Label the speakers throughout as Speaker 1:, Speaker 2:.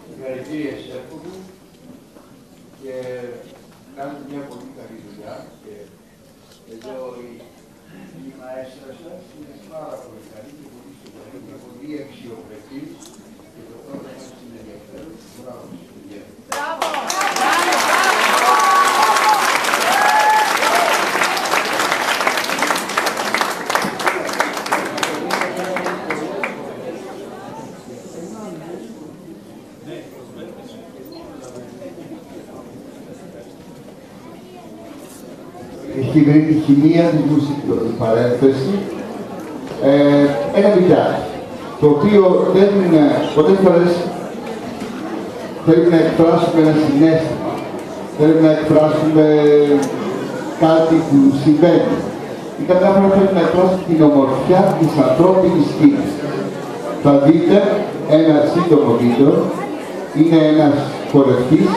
Speaker 1: Συγχαρητήρια Σέρκοβου και κάνετε μια πολύ καλή δουλειά και εδώ η μαέστρα σας είναι πάρα πολύ καλή και πολύ σοβαρή και πολύ αξιοπρεπή και το πρόγραμμα σας είναι ενδιαφέρον. Μπράβο σας, παιδιά. Μπράβο!
Speaker 2: Έχει βρει τη χημεία της μουσικής, παρένθεση, ένα βιντεάκι, το οποίο πολλές φορές θέλουμε να εκφράσουμε ένα συναίσθημα, θέλουμε να εκφράσουμε κάτι που συμβαίνει. Ή κάποια φορά θέλουμε να εκφράσουμε την ομορφιά της ανθρώπινης σκηνής. Θα δείτε ένα σύντομο βίντεο, είναι ένας χορευτής,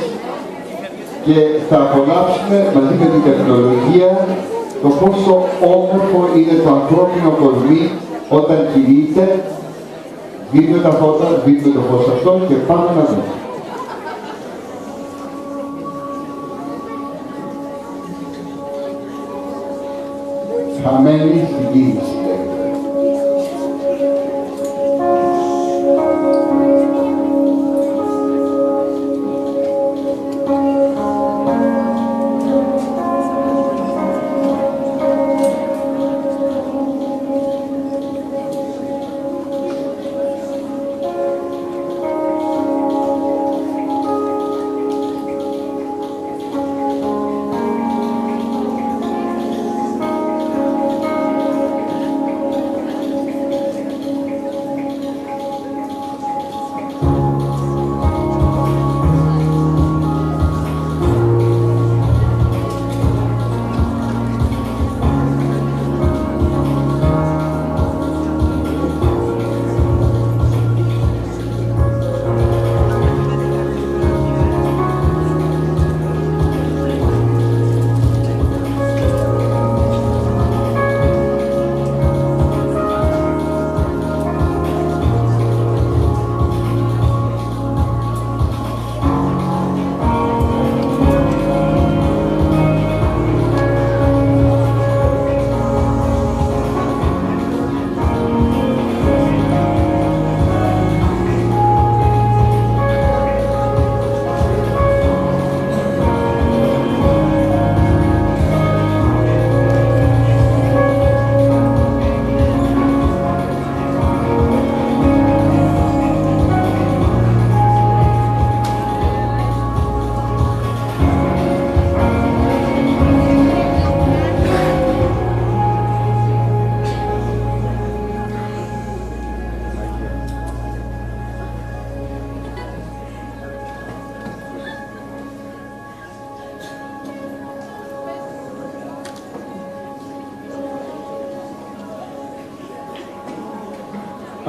Speaker 2: και θα απολαύσουμε μαζί με την τεχνολογία το πόσο όμορφο είναι το ανθρώπινο κορμί όταν κινείται. Σβήνουμε τα φώτα, σβήνουμε το φως αυτό και πάμε να δούμε. Χαμένη στην κίνηση.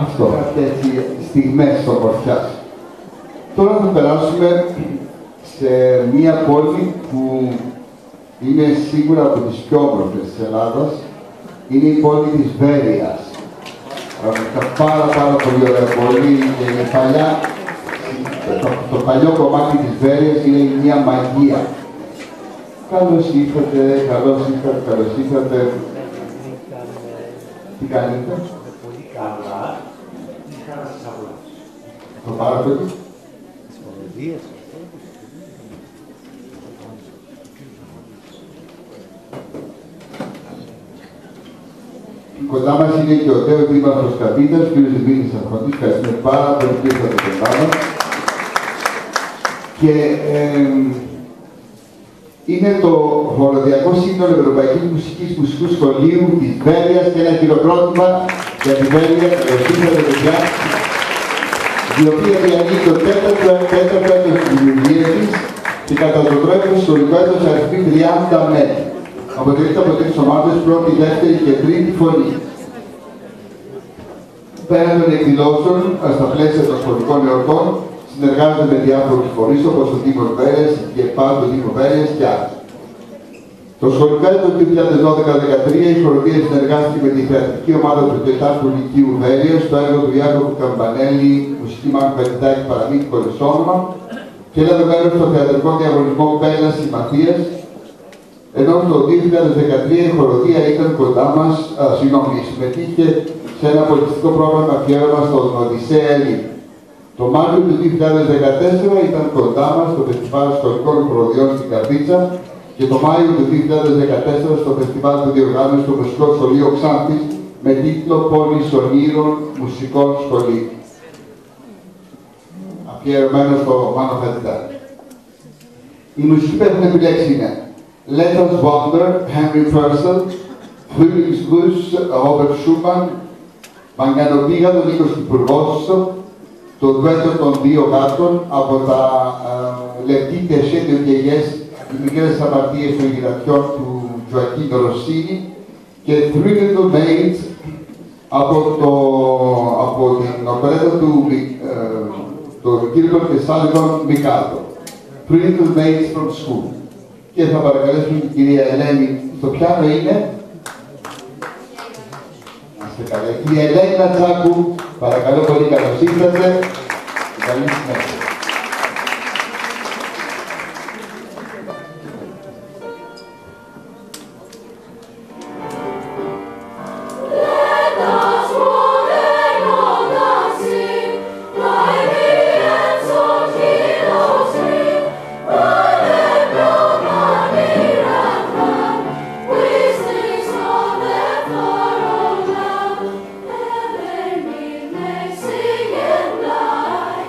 Speaker 2: Αυτό, αυτές οι στιγμές ομορφιάς. Τώρα θα περάσουμε σε μία πόλη που είναι σίγουρα από τις πιο όμορφες της Ελλάδας. Είναι η πόλη της Βέρειας. Πάρα πολύ ωραία πόλη και είναι παλιά. Το παλιό κομμάτι της Βέρειας είναι μια μαγεία. Καλώς ήρθατε, καλώς ήρθατε. Τι κάνετε?
Speaker 3: Πολύ καλά. Τι χαρά σας απολαύσω.
Speaker 2: Το πάρα πολύ.
Speaker 3: Τις κομμωδίες.
Speaker 2: Κοντά μας είναι και ο τέος δήμαρχος Καπίτας, κ. Δημήτρης Αρχοντής. Ευχαριστούμε πάρα πολύ που ήρθατε κοντά μας. Και είναι το Χοροδιακό Σύνολο Ευρωπαϊκής Μουσικού Σχολείου της Βέρειας και ένα χειροκρότημα για τη Βέρεια, καλώς ήρθατε παιδιά, η οποία διανύει το τέταρτο έτος της δημιουργίας της και κατά το τρόπο ιστορικό έτος αριθμεί 30 μέλη. Αποτελείται από τρεις ομάδες, πρώτη, δεύτερη και τρίτη φωνή. Πέραν των εκδηλώσεων, στα πλαίσια των σχολικών εορτών, συνεργάζονται με διάφορους φορείς όπως ο Δήμος Βέρειας και πάλι το Δήμο Βέρειας και άλλους. Το σχολικό έτος 2012-2013 η χοροδία συνεργάστηκε με τη θεατρική ομάδα του 4ου Λυκείου Βέλεια στο έργο του Ιάκωβου Καμπανέλη, μουσική Μάνου Πετιτάκη Παραμύθι χωρίς όνομα, και έλαβε μέρος στο θεατρικό διαγωνισμό Μπέλλας Συμμαθίας, ενώ το 2013 η χοροδία ήταν κοντά μας, συμμετείχε σε ένα πολιτιστικό πρόγραμμα αφιέρωμα στον Οδυσσέα Ελλήνη. Το Μάρτιο του 2014 ήταν κοντά μας στο Φεστιβάλ Σχολικών Χοροδιών στην Καρδίτσα και το Μάιο του 2014 στο Φεστιβάλ που διοργάνωσε στο Μουσικό Σχολείο Ξάνθης με τίτλο «Πόλης Ονείρων Μουσικών Σχολείων», αφιερωμένο στο Μάνο Χατζηδάκη. Οι μουσικοί που έχουν επιλέξει είναι Let Us Wander, Henry Purcell, Frühlingsgruß, Robert Schumann, Μαγκανοπήγαδο, Νίκος Υπουργός, το ντουέτο των δύο γάτων από τα Λεπτή Τεσέ de Vieillesse, οι μικρές αμαρτίες των γυρατιών του Τζοακίνο Ρωσίνη, και Three Little Maids από την οπερέτα του Κίρκον και Σάλιβον Μικάλτο. Three Little Maids from School. Και θα παρακαλέσουμε την κυρία Ελένη, στο πιάνο είναι. Η κυρία Ελένη Τσάκου, παρακαλώ πολύ, καλώς ήρθατε. Καλή συνέχεια.
Speaker 4: Sing and lie,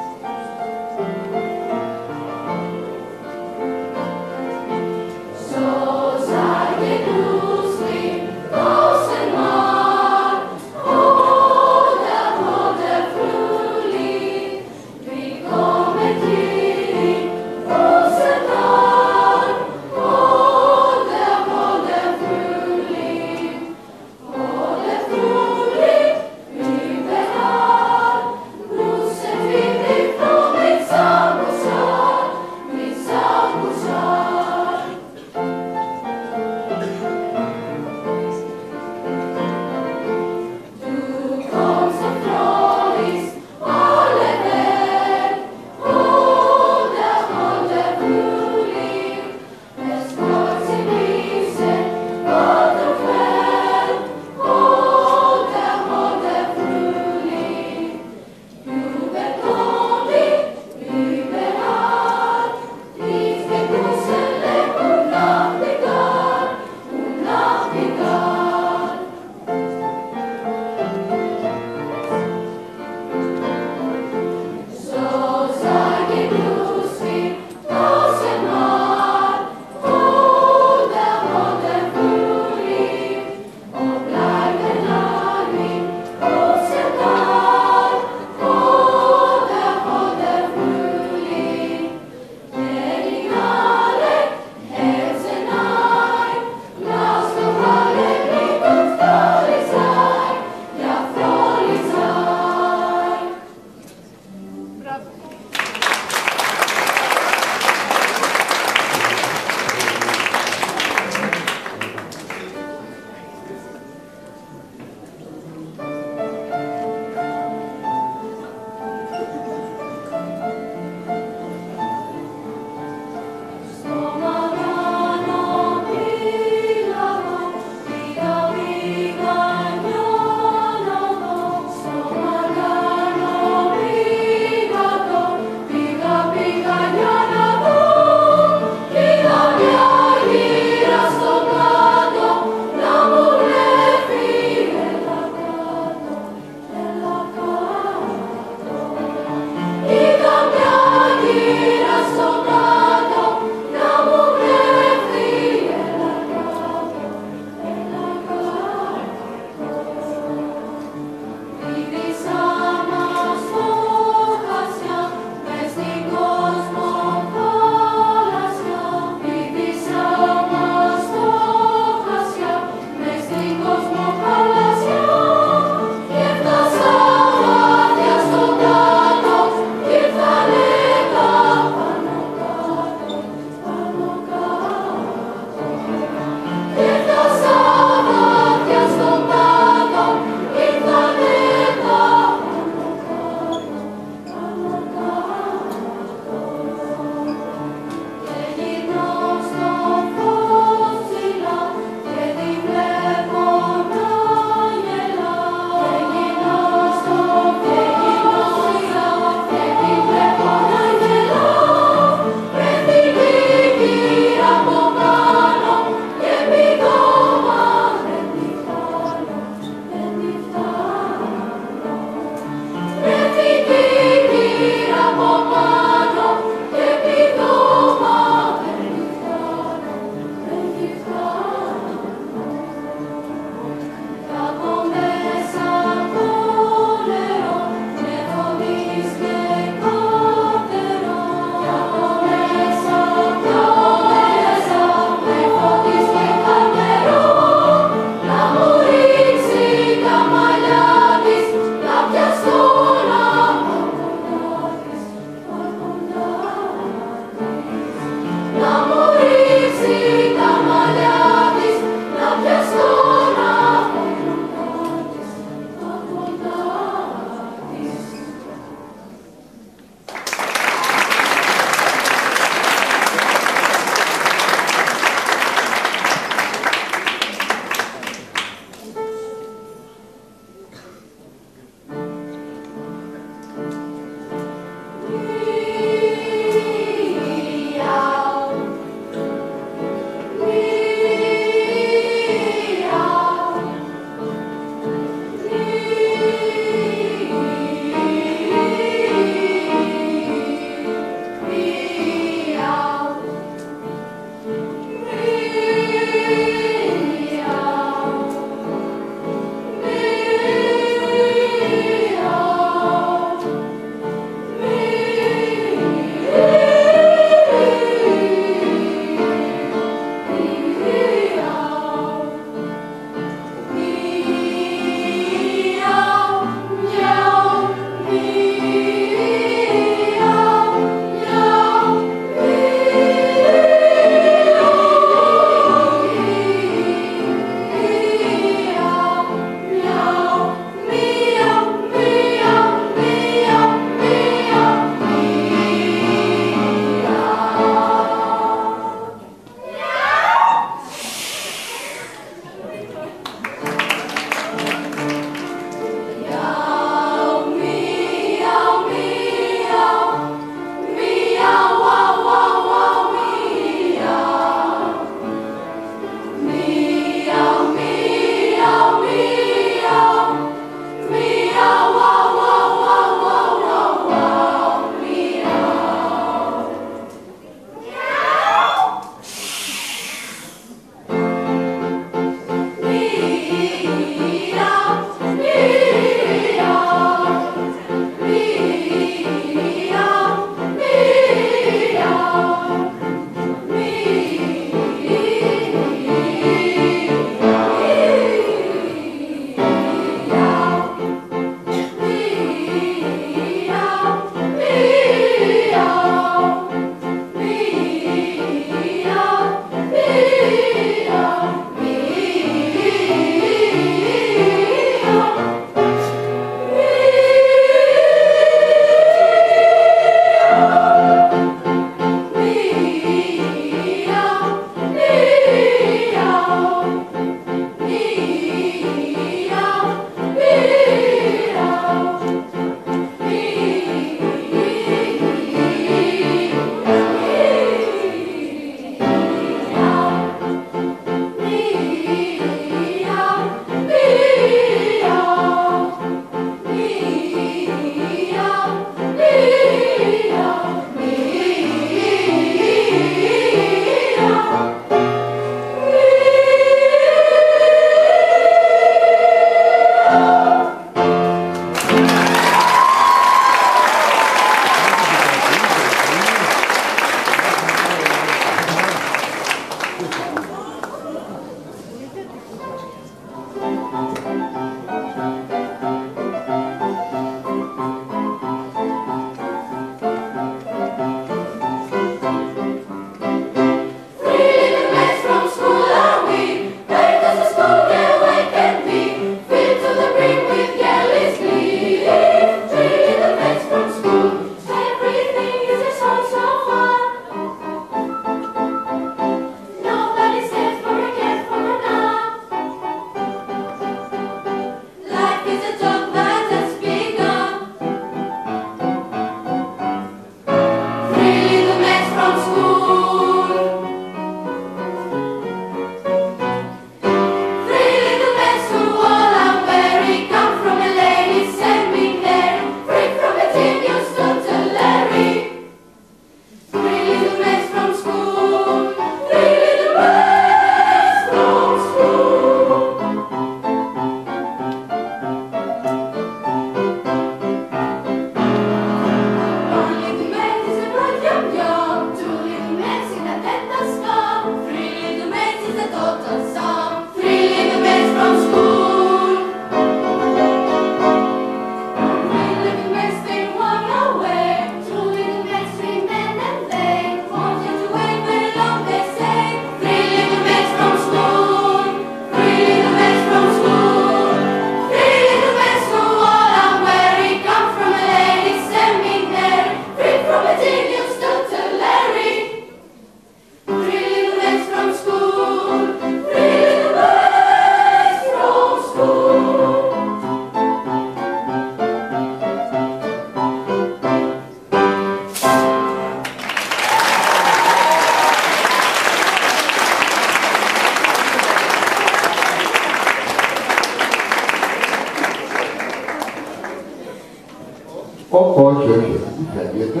Speaker 2: Όχι, όχι, τι θέλετε.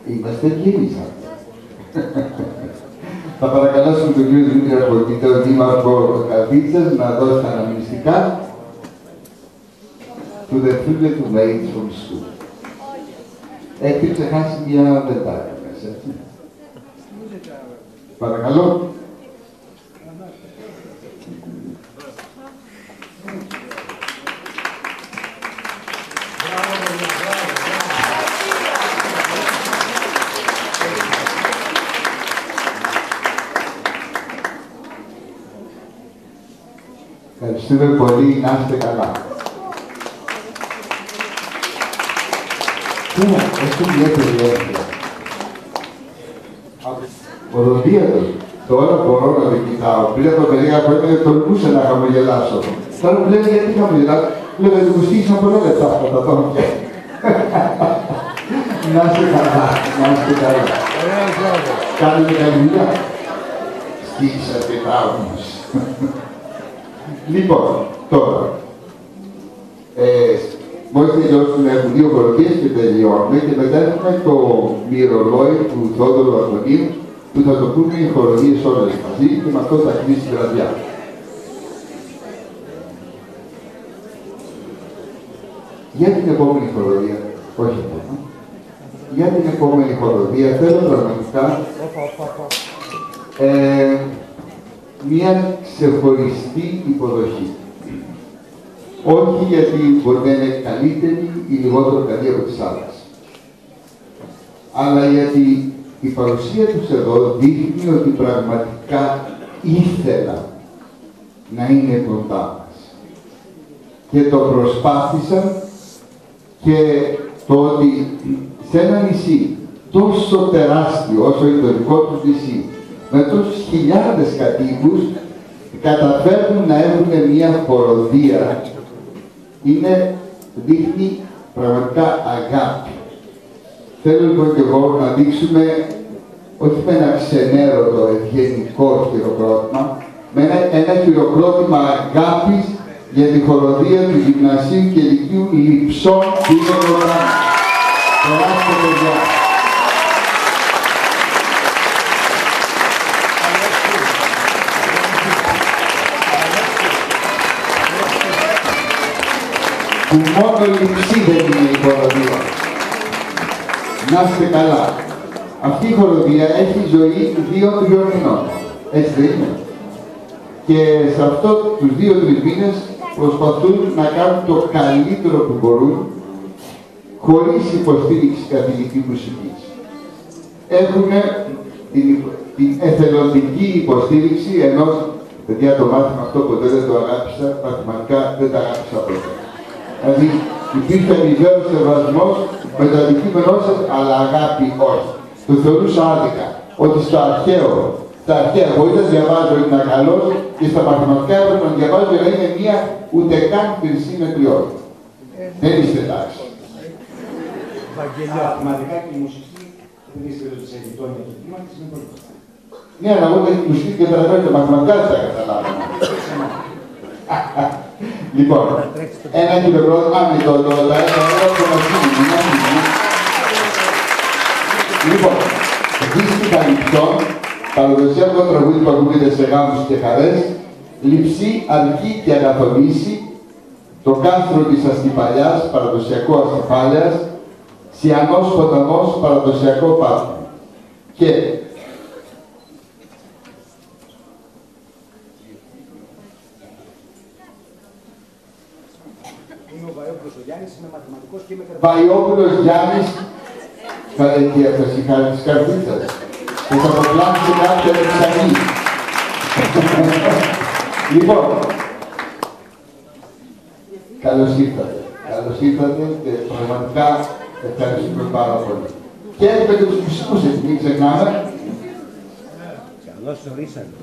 Speaker 2: Είμαστε και εμείς αυτοί. Θα παρακαλέσουμε τον κύριο Δημήτρη Αρκοκίτα, τον δήμαρχο Καρδίτσας, να δώσει τα αναμνηστικά του δευτρούλε του Maids from School. Έχει ξεχάσει μια δεντάκα μέσα, έτσι. Παρακαλώ. Ευχαριστούμε πολύ, να είστε καλά. Τώρα, αυτό μια περιέργεια. Οδοντίατος. Τώρα μπορώ να το κοιτάω. Πριν από μερικά χρόνια δεν τολμούσα να χαμογελάσω. Τώρα μου λένε γιατί χαμογελάσω. Λέω ότι μου στήχησαν πολλά λεπτά αυτά τα δόντια. Να είστε καλά, να είστε καλά. Κάνετε καλή δουλειά. Στήχησατε τα όμως. Λοιπόν, τώρα, μόλις τελειώσουμε, έχουμε 2 χοροδίες και τελειώνουμε και μετά έχουμε το μυρολόι του Θόδωρου Αντωνίου που θα το πούμε οι χοροδίες όλες μαζί και με αυτό θα κλείσει η βραδιά. Για την επόμενη χοροδία, όχι ακόμα, για την επόμενη χοροδία θέλω πραγματικά μια ξεχωριστή υποδοχή. Όχι γιατί μπορεί να είναι καλύτερη ή λιγότερο καλή από τις άλλες. Αλλά γιατί η παρουσία τους εδώ δείχνει ότι πραγματικά ήθελα να είναι κοντά μας. Και το προσπάθησαν και το ότι σε ένα νησί τόσο τεράστιο όσο είναι το δικό τους νησί, με τόσους χιλιάδες κατοίκους, καταφέρνουν να έχουν μια χοροδία. Δείχνει πραγματικά αγάπη. Θέλω λοιπόν και εγώ να δείξουμε, όχι με ένα ξενέρωτο ευγενικό χειροκρότημα, με ένα χειροκρότημα αγάπης για τη χοροδία του Γυμνασίου και Λυκείου Λειψών που είναι κοντά. Περάστε παιδιά. Που μόνο λειψή δεν είναι η χοροδία. Να είστε καλά. Αυτή η χοροδία έχει ζωή 2-3 μηνών. Έτσι δεν είναι. Και σε αυτό τους 2-3 μήνες προσπαθούν να κάνουν το καλύτερο που μπορούν χωρίς υποστήριξη καθηγητή μουσικής. Έχουν την εθελοντική υποστήριξη ενός, παιδιά το μάθημα αυτό ποτέ δεν το αγάπησα, μαθηματικά δεν τα αγάπησα ποτέ. Δηλαδή υπήρχε αμοιβαίος σεβασμός με το αντικείμενό σας, αλλά αγάπη όχι. Το θεωρούσα άδικα, ότι στα αρχαία εγώ ήταν διαβάζω ήμουν καλός και στα μαθηματικά έπρεπε να διαβάζω να είναι μία ούτε καν χρυσή με τριών. Δεν είστε εντάξει.
Speaker 3: Μαθηματικά και η μουσική δεν είστε ότι σε γειτόνια του κλίματος είναι πολύ κοντά.
Speaker 2: Ναι, αλλά εγώ δεν μουσική και καταλαβαίνω μαθηματικά δεν τα καταλάβω. Λοιπόν, ένα χειροκρότημα με το Λοιπόν, δίστηκα λειψών, παραδοσιακό τραγούδι που ακούγεται σε γάμους και χαρές, λειψή, αρκή και αναθονήσει, το κάστρο της Αστυπαλιάς, παραδοσιακό Αστυπάλιας, Σιανός ποταμός, παραδοσιακό Πάτμο. Και
Speaker 3: Είμαι ο Βαϊόπουλος ο Γιάννης, είμαι μαθηματικός και είμαι
Speaker 2: Βαϊόπουλος Γιάννης, θα συγχάρει της καρδίτσας και θα προκλάμψει κάποια εξανή. Λοιπόν, καλώς ήρθατε. Καλώς ήρθατε και πραγματικά ευχαριστούμε πάρα πολύ. Και έχουμε και τους μουσικούς, έτσι, μην ξεχνάμε.
Speaker 3: Καλώς ορίσατε.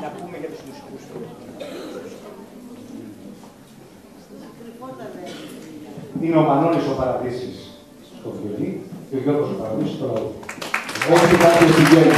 Speaker 3: Να πούμε για τους μουσικούς. Είναι ο Μανώλης ο Παραδείσης στο βιολί και ο Γιώργος ο Παραδείσης στο λαό.
Speaker 2: Όχι κάποιο συγγένεια.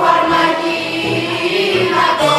Speaker 4: φαρμακείο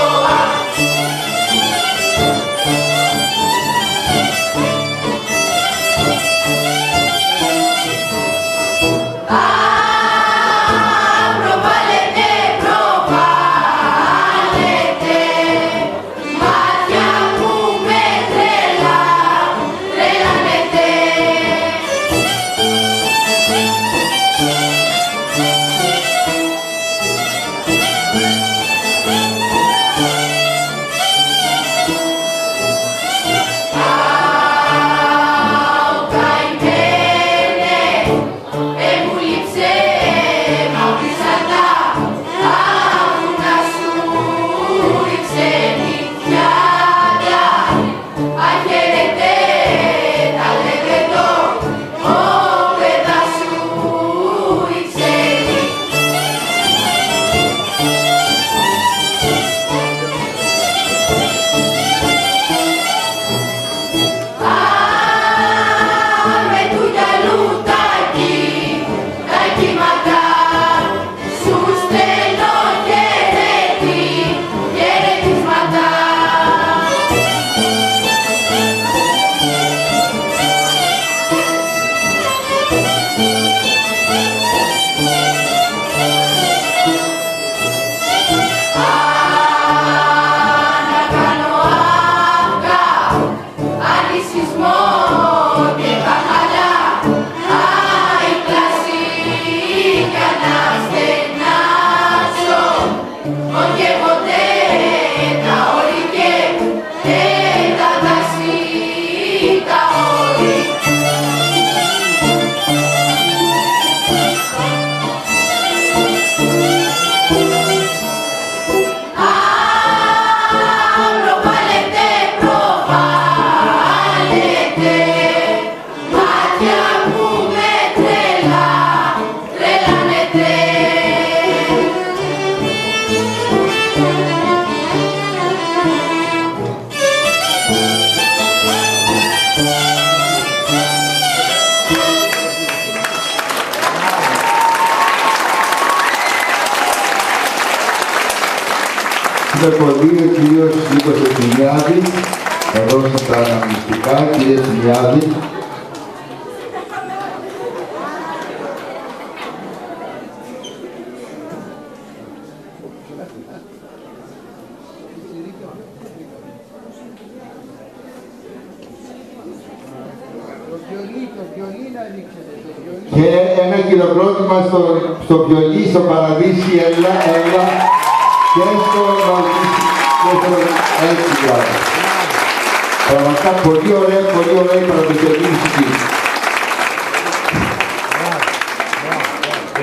Speaker 2: ευχαριστούμε πολύ ο κύριος Νίκος Ευθυμιάδης. Θα δώσω τα αναμνηστικά, κύριε Ευθυμιάδη. Και ένα χειροκρότημα στο βιολί, στο Παραδείσι, έλα, και στο έτσι δηλαδή. Πραγματικά πολύ ωραία η παραδοσιακή μουσική.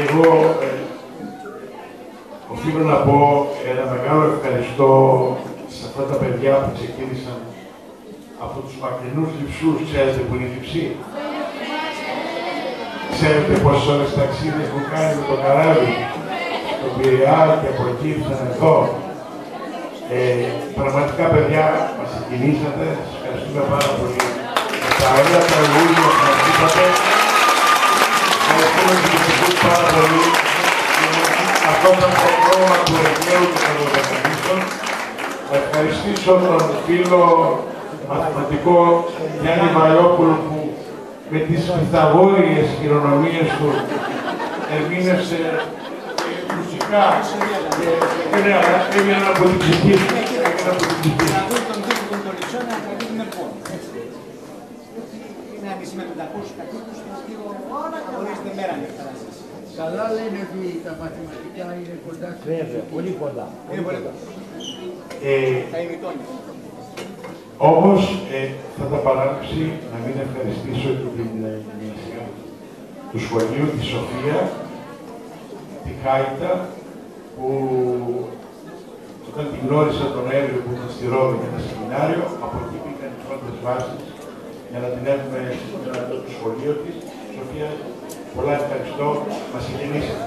Speaker 4: Εγώ οφείλω να πω ένα μεγάλο ευχαριστώ σε αυτά τα παιδιά που ξεκίνησαν από τους μακρινούς Λειψούς. Ξέρετε που είναι η Λειψή? Ξέρετε πόσες ώρες ταξίδες που κάνει με το καράβι στον Πειραιά και από εκεί ήρθαν εδώ. Πραγματικά παιδιά, μας συγκινήσατε, σας ευχαριστούμε πάρα πολύ. Με τα ωραία τραγούδια που μας είπατε, ευχαριστούμε και τους πάρα πολύ. Αυτό ήταν το πρόγραμμα του Αιγαίου και των Δεκανίστων. Θα ευχαριστήσω τον φίλο μαθηματικό Γιάννη Βαλιόπουλο που με τις πυθαγόριες χειρονομίες του ερμήνευσε μουσικά και έβγαιναν από την ψυχή του.
Speaker 1: Καλά λένε ότι τα μαθηματικά είναι κοντά.
Speaker 5: Βέβαια, πολύ κοντά.
Speaker 4: Όμως θα τα παράληψει να μην ευχαριστήσω και την του σχολείου, τη Σοφία, τη Χάιτα, που όταν την γνώρισα τον Νοέμβριο που ήταν στη Ρώμη για ένα σεμινάριο, από εκεί πήγαν οι πρώτες βάσεις για να την έχουμε στο σχολείο της. Σοφία, πολλά ευχαριστώ, μας συγκινήσατε.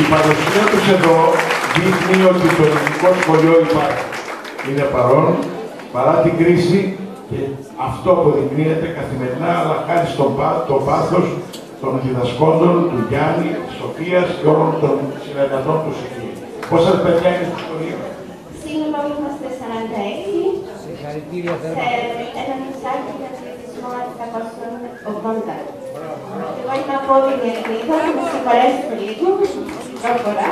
Speaker 4: Η παρουσία τους εδώ δείχνει ότι το ελληνικό σχολείο υπάρχει. Είναι παρόν, παρά την κρίση, και αυτό αποδεικνύεται καθημερινά, αλλά χάρη στο πάθος των διδασκόντων, του Γιάννη, της Σοφίας και όλων των συνεργατών του εκεί. Πόσα παιδιά είναι στο σχολείο?
Speaker 6: Σύνολο είμαστε 46.
Speaker 5: Συγχαρητήρια
Speaker 6: σε ένα μισάκι για πληθυσμό 780. Εγώ είμαι από την Ελπίδα, θα με συγχωρέσετε λίγο, πρόφορα.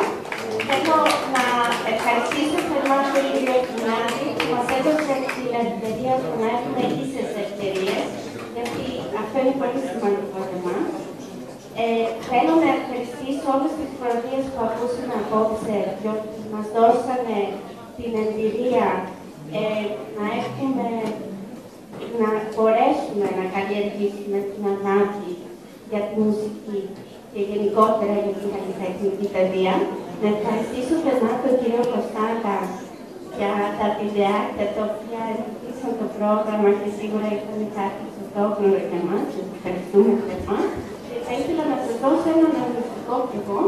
Speaker 6: Θέλω να ευχαριστήσω θερμά τον κύριο Κινάδη που μας έδωσε την ευκαιρία του να έχουμε ίσες ευκαιρίες, γιατί αυτό είναι πολύ σημαντικό για εμάς. Θέλω να ευχαριστήσω όλες τις προδίες που ακούσαμε απόψε, διότι μας δώσανε την εμπειρία να μπορέσουμε να καλλιεργήσουμε την αγάπη για τη μουσική και γενικότερα για την καλλιτεχνική παιδεία. Να ευχαριστήσω θερμά τον κύριο Κωστάκα για τα βιντεάκια τα οποία ενισχύσαν το πρόγραμμα και σίγουρα ήταν κάτι πρωτόγνωρο για εμάς. Σας ευχαριστούμε θερμά. Και θα ήθελα να σας δώσω ένα αναλυτικό κι εγώ.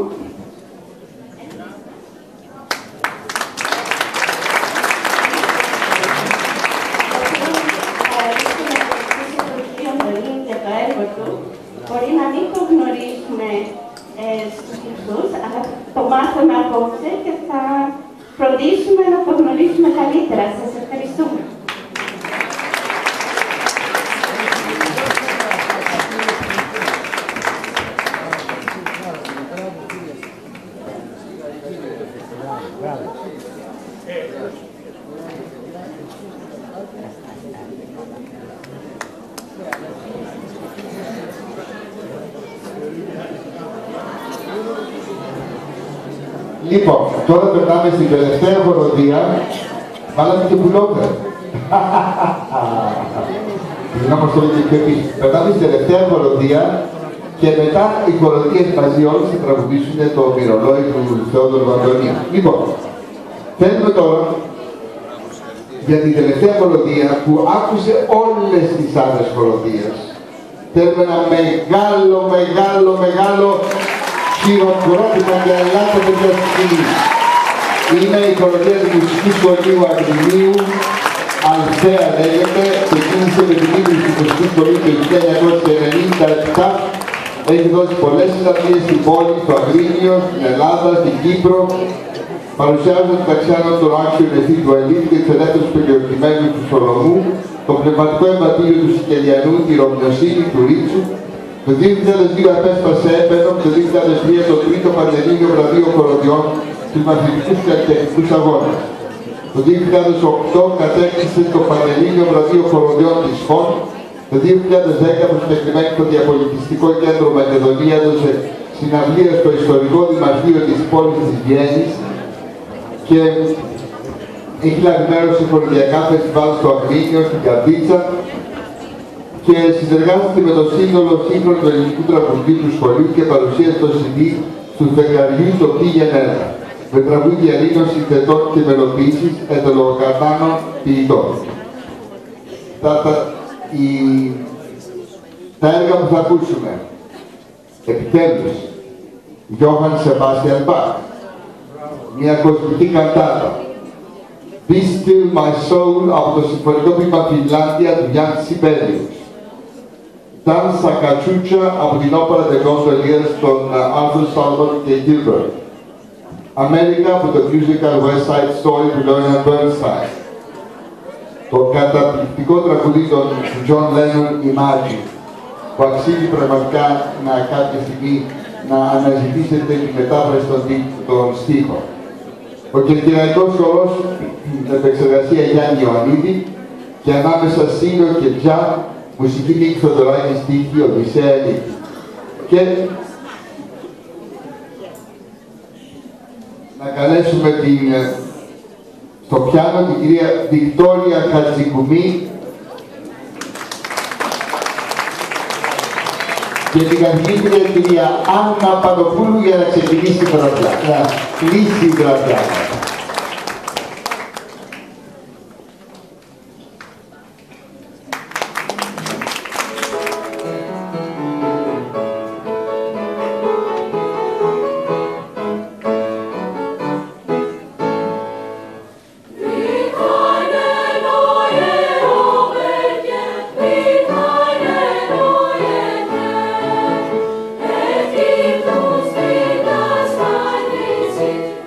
Speaker 6: Μπορεί να μην το γνωρίζουμε στους Λειψούς, αλλά το μάθαμε απόψε και θα φροντίσουμε να το γνωρίσουμε καλύτερα. Σας ευχαριστούμε.
Speaker 2: Λοιπόν, τώρα περνάμε στην τελευταία χοροδία. Βάλαμε και πουλόβερ. Να μας το λέτε και εμείς. Περνάμε στην τελευταία χοροδία και μετά οι χοροδίες μαζί όλες θα τραγουδήσουν το μυρολόι του Θεόδωρου Αντωνίου. Λοιπόν, θέλουμε τώρα για την τελευταία χοροδία που άκουσε όλες τις άλλες χοροδίες. Θέλουμε ένα μεγάλο χειροκρότημα για Ελλάδα παιδιά στη σκηνή. Είναι η χοροδία του Μουσικού Σχολείου Αγρινίου, Αλθέα λέγεται, ξεκίνησε με την ίδρυση του Μουσικού Σχολείου το 1997 Έχει δώσει πολλές συναντήσεις στην πόλη, στο Αγρίνιο, στην Ελλάδα, στην Κύπρο, παρουσιάζοντας τα ξένα των άξιων ευθύ του Ελίτ και τους ελεύθερους περιορισμένους του Σολομού, το πνευματικό εμβατήριο του Σικελιανού, τη Ρωμιοσύνη του Ρίτσου. Το 2002 απέσπασε έπαινο, το 2003 το τρίτο Πανελλήνιο Βραβείο Χοροδιών στους μαθητικούς καλλιτεχνικούς αγώνες. Το 2008 κατέκτησε το Πανελλήνιο Βραβείο Χοροδιών της ΦΟΝ. Το 2010 προσκεκλημένη στο Διαπολιτιστικό Κέντρο Μακεδονία έδωσε συναυλία στο ιστορικό δημαρχείο της πόλης της Βιέννης και έχει λάβει μέρος σε χορηγιακά φεστιβάλ στο Αγρίνιο, στην Καρδίτσα και συνεργάζεται με το σύνολο σύγχρονου ελληνικού τραγουδιού του σχολείου και παρουσίασε το CD του φεγγαριού «Το τι γενναία» με τραγούδια Ελλήνων συνθετών και μελοποιήσεις εντολογοκατάνων ποιητών. Τα έργα που θα ακούσουμε, επιτέλους, Johann Sebastian Bach, μια κοσμική καντάτα, Be Still My Soul από το συμφωνικό ποίημα Φινλάνδια του Γιάννη Σιμπέλιους, Danza Cachucha από την όπερα The Gondoliers των Arthur Sullivan και Gilbert, America από το musical West Side Story του Leonard Bernstein, το καταπληκτικό τραγουδί του John Lennon Imagine, που αξίζει πραγματικά να κάποια στιγμή να αναζητήσετε τη μετάφραση των στίχων. Ο κερκυραϊκός χορός με επεξεργασία Γιάννη Ιωαννίδη και ανάμεσα σύνο και τζα, μουσική Νίκη Θοδωράκη στίχη Οδυσσέα Ελίτ. Και να καλέσουμε στο πιάνο την κυρία Βικτόρια Χατζικουμή και την καθηγήτρια κυρία Άννα Παντοπούλου για να ξεκινήσει η βραδιά, να κλείσει η βραδιά.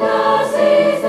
Speaker 7: Das ist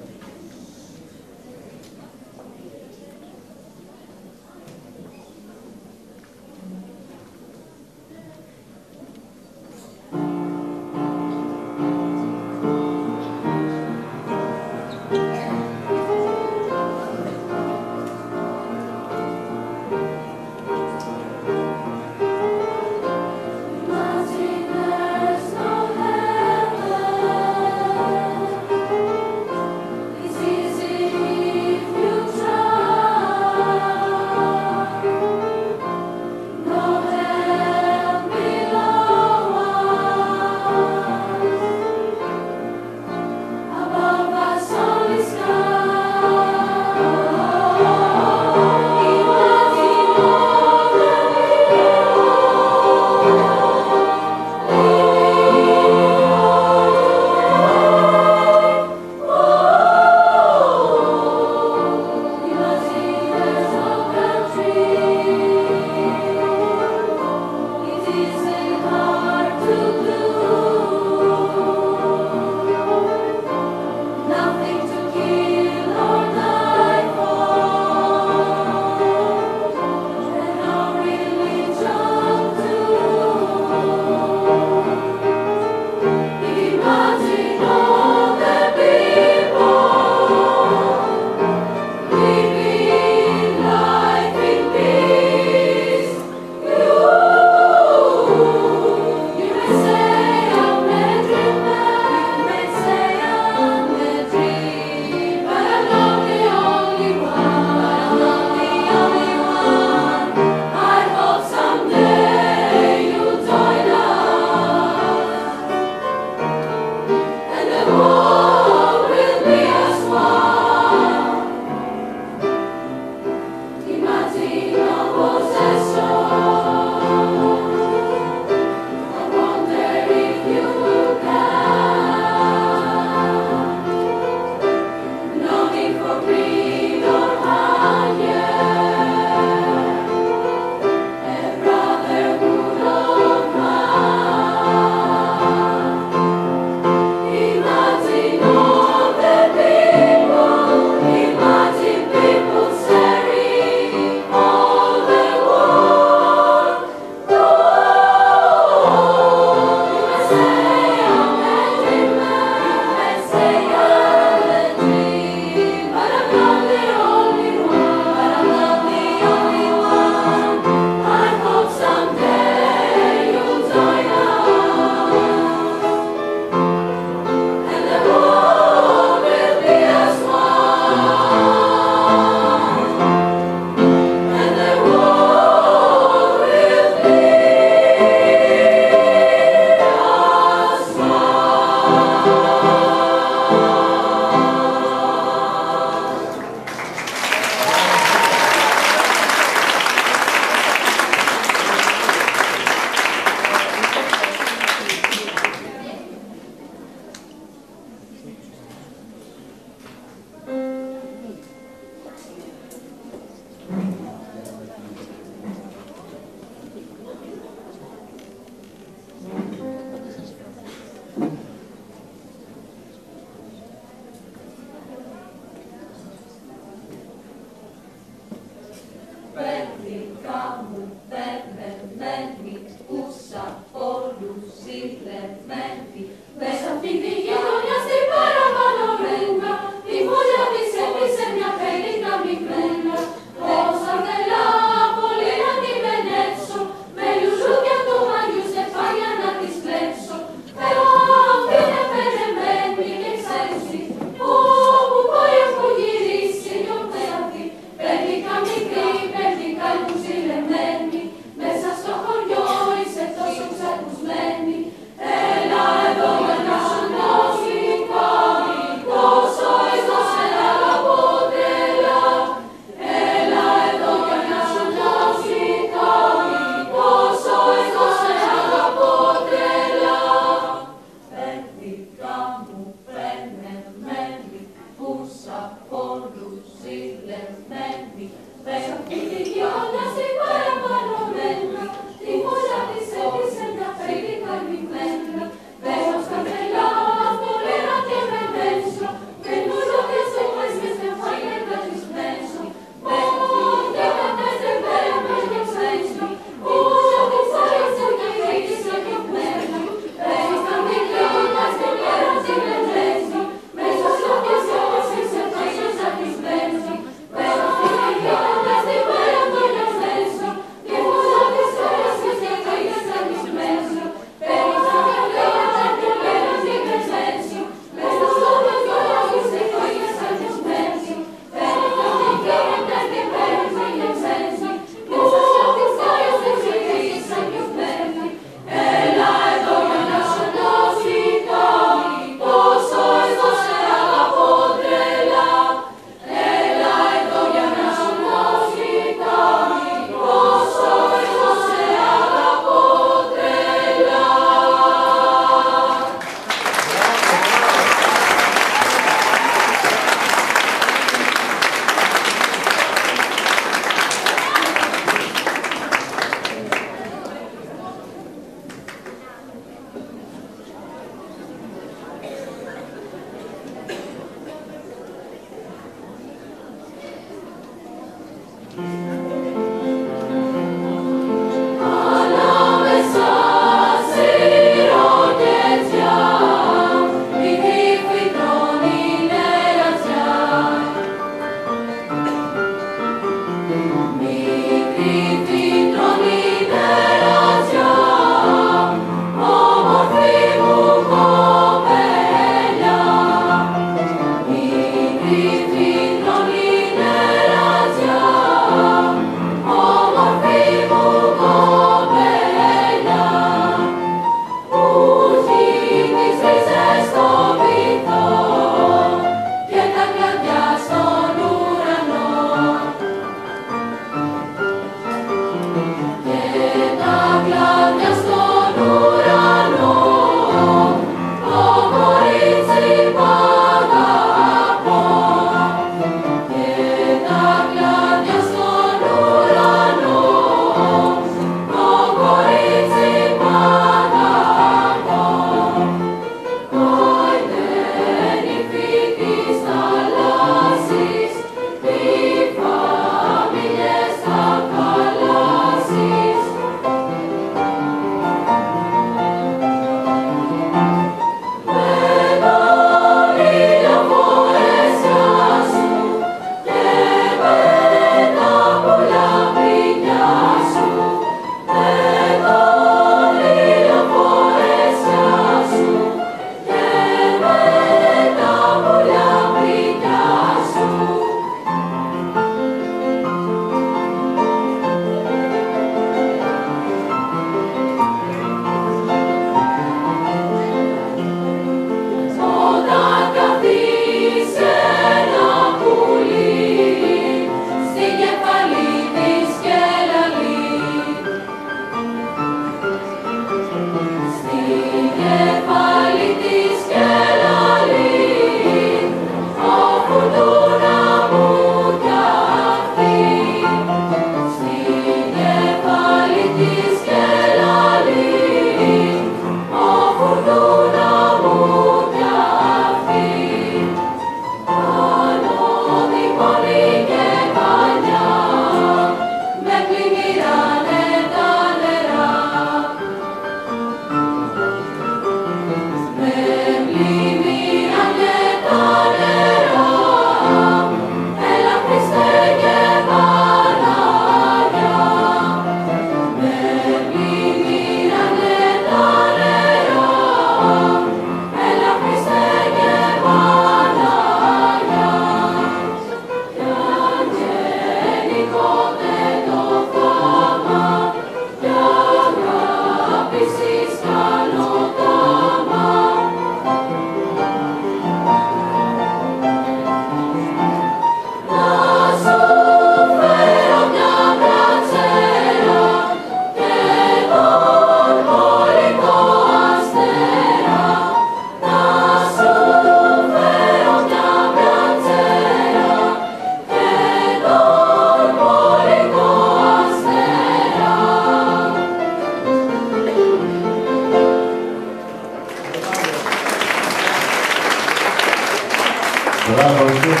Speaker 2: Μπράβο σας.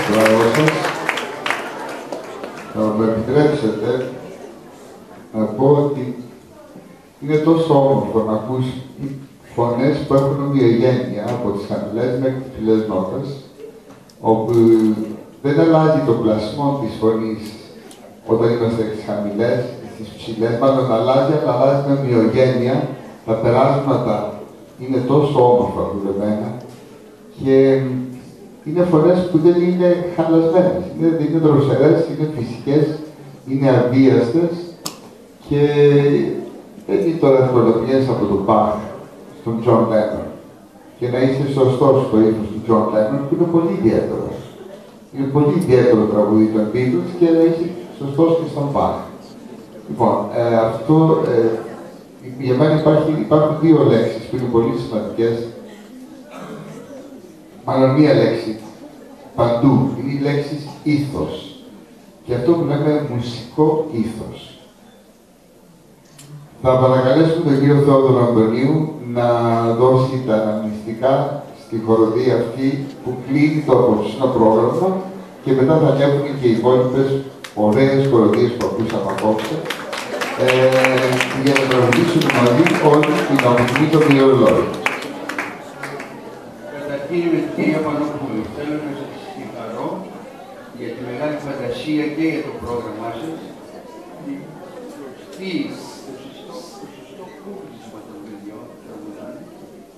Speaker 2: Θα μου επιτρέψετε να πω ότι είναι τόσο όμορφο να ακούς φωνές που έχουν ομοιογένεια από τις χαμηλές μέχρι τις ψηλές νότες, όπου δεν αλλάζει το πλασμό της φωνής όταν είμαστε στις χαμηλές, στις ψηλές, μάλλον αλλάζει, αλλά αλλάζει με ομοιογένεια. Τα περάσματα είναι τόσο όμορφα δουλεμένα και είναι φωνές που δεν είναι χαλασμένες. Είναι δροσερές, είναι φυσικές, είναι αβίαστες και δεν είναι τώρα ευθυνολογίες από τον Μπαχ στον Τζον Λένον. Και να είσαι σωστός στο ύφος του Τζον Λένον, που είναι πολύ ιδιαίτερο. Είναι πολύ ιδιαίτερο τραγούδι των Beatles και να είσαι σωστός και στον Μπαχ. Λοιπόν, αυτό για μένα υπάρχουν δύο λέξεις που είναι πολύ σημαντικές. Μάλλον μία λέξη παντού. Είναι η λέξη ήθος. Και αυτό που λέμε μουσικό ήθος. Θα παρακαλέσουμε τον κύριο Θεόδωρο Αντωνίου να δώσει τα αναμνηστικά στη χοροδία αυτή που κλείνει το απόψινο πρόγραμμα και μετά θα ανέβουν και οι υπόλοιπες ωραίες χοροδίες που ακούσαμε απόψε για να τραγουδήσουμε μαζί όλη την ομιλία των μυολόγων.
Speaker 1: Καταρχήν με την κυρία Πανοπούλου, θέλω να σας συγχαρώ για τη μεγάλη φαντασία και για το πρόγραμμά σας.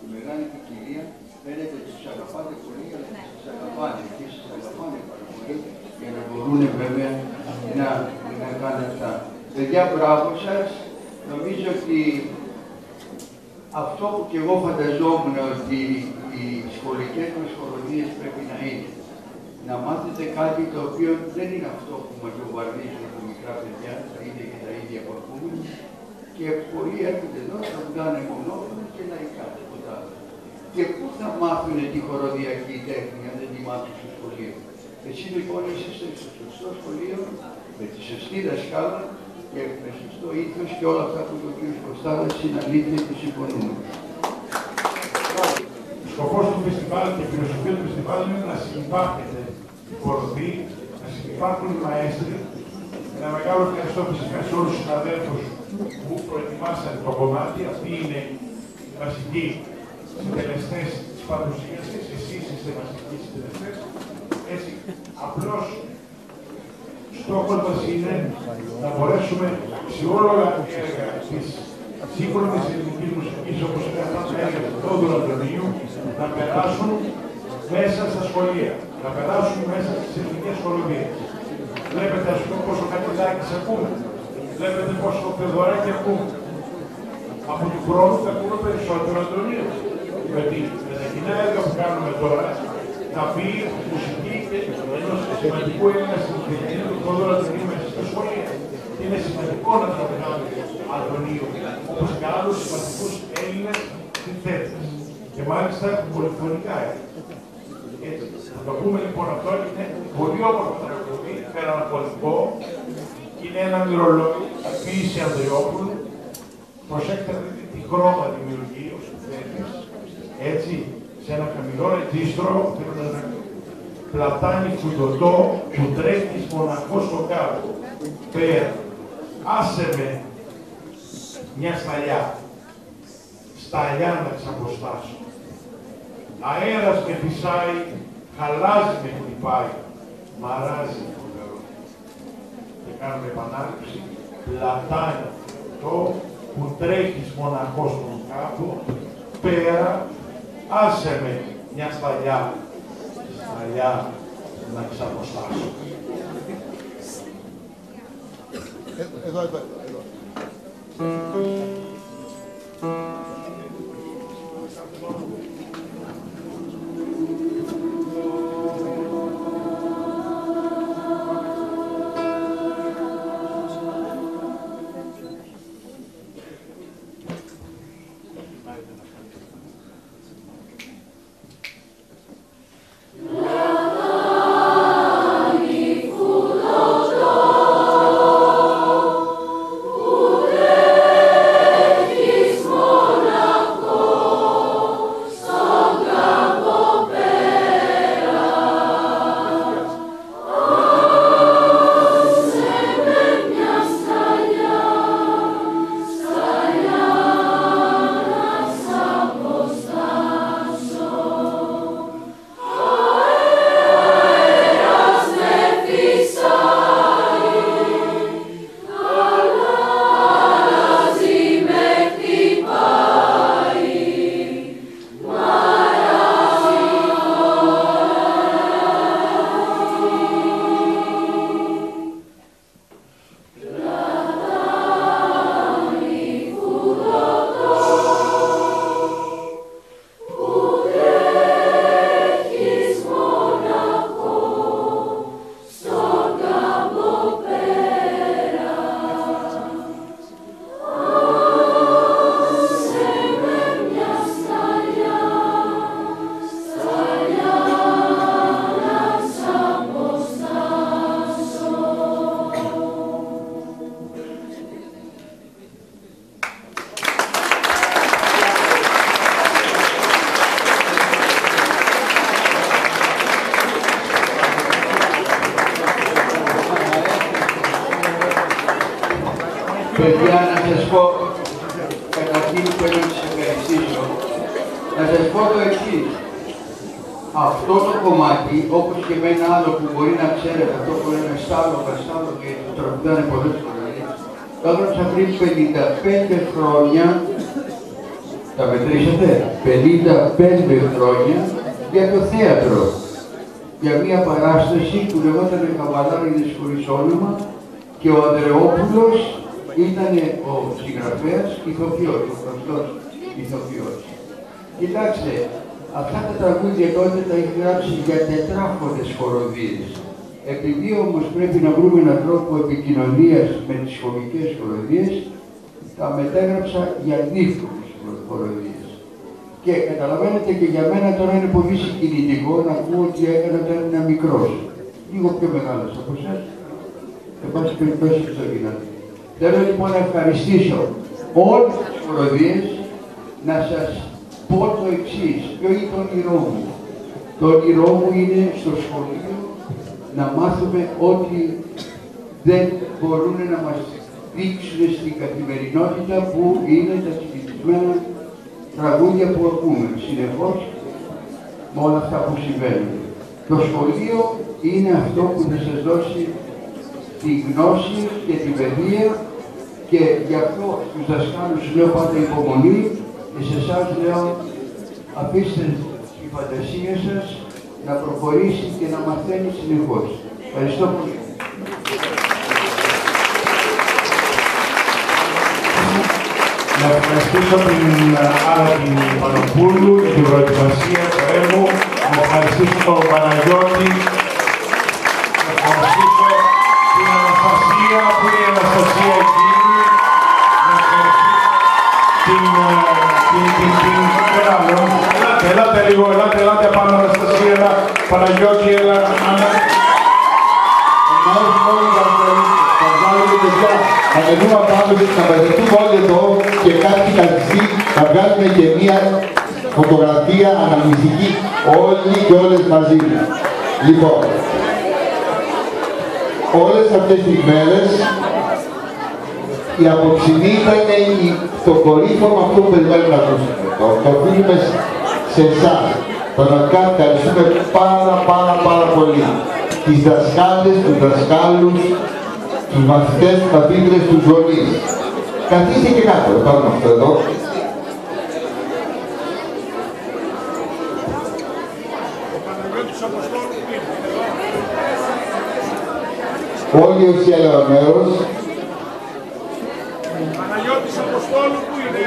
Speaker 1: Η μεγάλη ποικιλία φαίνεται ότι σας αγαπάτε πολύ, αλλά σας αγαπάνε και σας αγαπάνε πάρα πολύ για να μπορούν βέβαια να κάνουν αυτά. Παιδιά, μπράβο σας. Νομίζω ότι αυτό που και εγώ φανταζόμουν ότι οι σχολικές μας χοροδίες πρέπει να είναι. Να μάθετε κάτι το οποίο δεν είναι αυτό που μας βομβαρδίζουν από μικρά παιδιά, τα ίδια και τα ίδια που ακούμε. Και πολλοί έρχονται εδώ, θα βγάλουν μονόφωνο και λαϊκά, τίποτα άλλο. Και πού θα μάθουν τη χοροδιακή τέχνη, αν δεν τη μάθουν στο σχολείο. Εσύ λοιπόν είσαι στο σωστό σχολείο, με τη σωστή δασκάλα και με σωστό ήθος και όλα αυτά που είπε ο κ. Κωστάδας είναι αλήθεια και συμφωνούμε.
Speaker 4: Σκοπός του φεστιβάλ και η φιλοσοφία του φεστιβάλ είναι να συμπάρχεται η χοροδή, να συμπάρχουν οι μαέστροι. Ένα μεγάλο ευχαριστώ φυσικά σε όλους τους συναδέλφους που προετοιμάσαν το κομμάτι. Αυτοί είναι οι βασικοί συντελεστές της παρουσίασης. Εσείς είστε βασικοί συντελεστές. Έτσι, απλώς στόχος μας είναι να μπορέσουμε σε όλα τα έργα της σύγχρονης ελληνικής μουσικής, όπως είναι αυτά τα έργα του Θεόδωρου Αντωνίου, να περάσουν μέσα στα σχολεία, να περάσουν μέσα στις ελληνικές χοροδίες. Βλέπετε, ας πούμε, πόσο Κατσιδάκης ακούμε. Βλέπετε πόσο Θεοδωράκη ακούμε. Από του χρόνου θα ακούμε περισσότερο Αντωνίου. Γιατί με τα κοινά έργα που κάνουμε τώρα, θα πει μουσική ενός σημαντικού Έλληνα συνθέτη του Θεόδωρου Αντωνίου μέσα στα σχολεία. Είναι σημαντικό να το κάνουμε Αντωνίου, όπως και άλλους σημαντικούς Έλληνες συνθέτες. Και μάλιστα πολυφωνικά έργα. Έτσι, θα το πούμε λοιπόν αυτό, είναι πολύ όμορφο τραγούδι, μελαγχολικό, είναι ένα μυρολόι, ποίηση Ανδριόπουλου. Προσέξτε τι χρώμα δημιουργεί ο συνθέτης, έτσι, σε ένα χαμηλό ρετζίστρο, ένα πλατάνι φουντωτό που τρέχει μοναχός στο κάτω. Πέρα, άσε με μια σταλιά, σταλιά να ξαποστάσω. Αέρας με φυσάει, χαλάζει με χτυπάει, μαράζει το φοβερό. Και κάνουμε επανάληψη, πλατάνι το που τρέχεις μοναχός στον κάτω, πέρα, άσε με μια σταλιά, σταλιά να ξαποστάσω.
Speaker 2: Εδώ.
Speaker 1: Παιδιά, να σας πω, καταρχήν θέλω να σας ευχαριστήσω, να σας πω το εξής. Αυτό το κομμάτι, όπως και με ένα άλλο που μπορεί να ξέρετε, αυτό που λέμε στάλο και το τραγουδάνε πολλές φορές, το έγραψα πριν 55 χρόνια, τα μετρήσατε, 55 χρόνια, για το θέατρο. Για μια παράσταση που λεγόταν Καβαλάριδες χωρίς όνομα και ο Ανδρεόπουλος ήταν ο συγγραφέας ηθοποιός, ο γνωστός ηθοποιός. Κοιτάξτε, αυτά τα τραγούδια τότε τα έχει γράψει για τετράφωνες χοροδίες. Επειδή όμως πρέπει να βρούμε έναν τρόπο επικοινωνίας με τις κομικές χοροδίες, τα μετέγραψα για νύφτους χοροδίες. Και καταλαβαίνετε και για μένα τώρα είναι πολύ συγκινητικό να ακούω ότι έκανα όταν ήμουν μικρός. Λίγο πιο μεγάλος από εσάς. Εν πάση περιπτώσει στο δυνατό. Θέλω λοιπόν να ευχαριστήσω όλες τις χοροδίες, να σας πω το εξής. Ποιο είναι το όνειρό μου? Το όνειρό μου είναι στο σχολείο να μάθουμε ότι δεν μπορούν να μας δείξουν στην καθημερινότητα που είναι τα συνηθισμένα τραγούδια που ακούμε συνεχώς με όλα αυτά που συμβαίνουν. Το σχολείο είναι αυτό που θα σας δώσει τη γνώση και την παιδεία και γι' αυτό στους δασκάλους λέω πάντα υπομονή και σε εσάς λέω αφήστε τη φαντασία σας να προχωρήσει και να μαθαίνει συνεχώς. Ευχαριστώ πολύ.
Speaker 4: Να ευχαριστήσω την Άννα την Πανοπούλου για την προετοιμασία του έργου. Να ευχαριστήσω τον Παναγιώτη. Να ευχαριστήσω την Αναστασία που είναι η Αναστασία εκείνη. Να ευχαριστήσω ελάτε λίγο, ελάτε πάνω Αναστασία, Παναγιώτη, έλα, Άννα.
Speaker 2: Θα ανεβούμε πάνω και θα μαζευτούμε όλοι εδώ και κάποιοι καθιστοί θα βγάλουμε και μία φωτογραφία αναμνηστική όλοι και όλες μαζί. Λοιπόν, όλες αυτές τις μέρες η αποψινή ήταν το κορύφωμα αυτό που περιμένουμε να ακούσουμε. Το οφείλουμε σε εσάς. Πραγματικά ευχαριστούμε πάρα πολύ. Τις δασκάλες, τους δασκάλους, τους μαθητές, τους μαθήτρες, τους γονείς. Καθίστε και κάτω, το κάνουμε αυτό εδώ. Όλοι όσοι έλαβαν μέρος.
Speaker 4: Παναγιώτης Αποστόλου που είναι,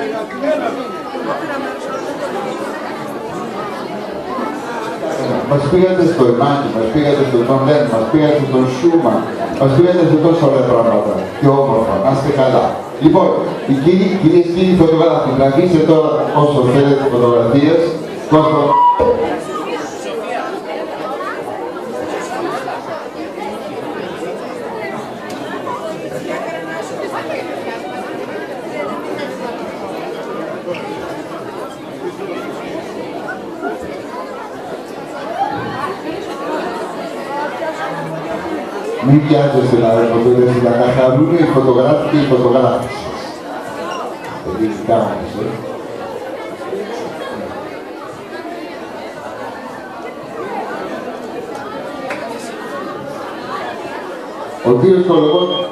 Speaker 2: Μας πήγατε στο Εμάκι, μας πήγατε στο Τονέν, μας πήγατε στον Σούμαν, μας πήγατε σε τόσο ωραία πράγματα και όμορφα, να είστε καλά. Λοιπόν, οι κυρίες και κύριοι φωτογράφοι, τραβήστε τώρα όσο θέλετε φωτογραφίες. Μην πιάζεστε να φωτογραφίσετε, να καθαρούν οι φωτογράφοι και οι φωτογράφοι σας. Ελληνικά όμως,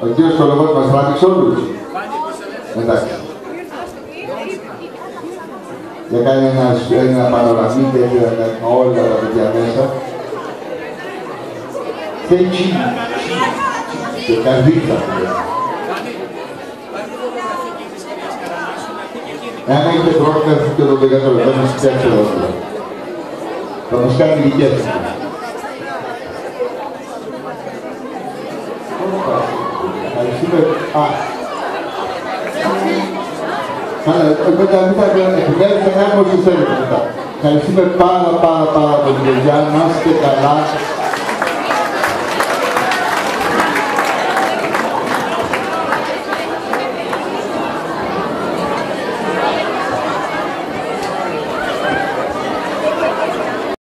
Speaker 2: Ο κύριος Κολοβός μας τράβηξε όλους. Εντάξει. Για κάνει ένα πανοραμή και όλα τα παιδιά μέσα. Θετσι. Και καρδίτσα. Εάν έχετε πρόβλημα και το 10 λεπτό να σας φτιάξει εδώ. Θα μας κάνει δικές σας. Ευχαριστούμε. Επιμένετε να έχουμε όσο θέλετε μετά. Ευχαριστούμε πάρα πολύ παιδιά. Να είστε καλά.